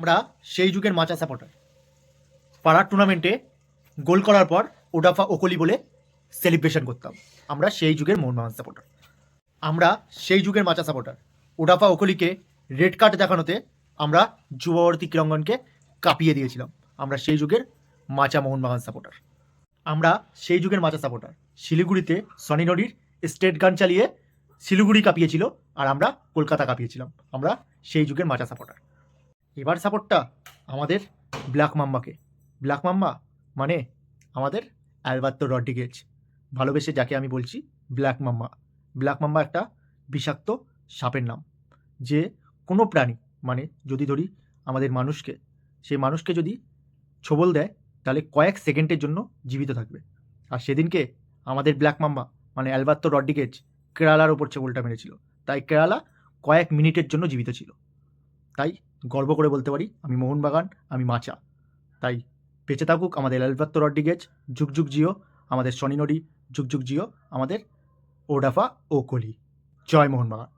আমরা সেই যুগের মাচা সাপোর্টার। পাড়ার টুর্নামেন্টে গোল করার পর ওডাফা ওকলি বলে সেলিব্রেশন করতাম। আমরা সেই যুগের মোহনবাগান সাপোর্টার। আমরা সেই যুগের মাচা সাপোর্টার। ওডাফা ওকলিকে রেড কার্ড দেখানোতে আমরা যুবভারতী ক্রীড়াঙ্গনকে কাঁপিয়ে দিয়েছিলাম। আমরা সেই যুগের মাচা মোহনবাগান সাপোর্টার। আমরা সেই যুগের মাচা সাপোর্টার। শিলিগুড়িতে সনি নদীর স্টেট গান চালিয়ে শিলিগুড়ি কাঁপিয়েছিল, আর আমরা কলকাতা কাঁপিয়েছিলাম। আমরা সেই যুগের মাচা সাপোর্টার। এবার সাপোর্টটা আমাদের ব্ল্যাক মাম্বাকে। ব্ল্যাক মাম্বা মানে আমাদের অ্যালবার্তো রড্রিগেজ, ভালোবেসে যাকে আমি বলছি ব্ল্যাক মাম্বা। ব্ল্যাক মাম্বা একটা বিষাক্ত সাপের নাম, যে কোনো প্রাণী মানে যদি ধরি আমাদের মানুষকে, সেই মানুষকে যদি ছোবল দেয় তাহলে কয়েক সেকেন্ডের জন্য জীবিত থাকবে। আর সেদিনকে আমাদের ব্ল্যাক মাম্বা মানে অ্যালবার্তো রড্রিগেজ কেরালার ওপর ছোবলটা মেরেছিল, তাই কেরালা কয়েক মিনিটের জন্য জীবিত ছিল। তাই গর্ব করে বলতে পারি আমি মোহনবাগান, আমি মাচা। তাই বেঁচে থাকুক আমাদের অ্যালবার্তো রড্রিগেজ, যুগ যুগ জিও আমাদের সনি নডি, যুগ যুগ জিও আমাদের ওডাফা ও কোহলি। জয় মোহনবাগান।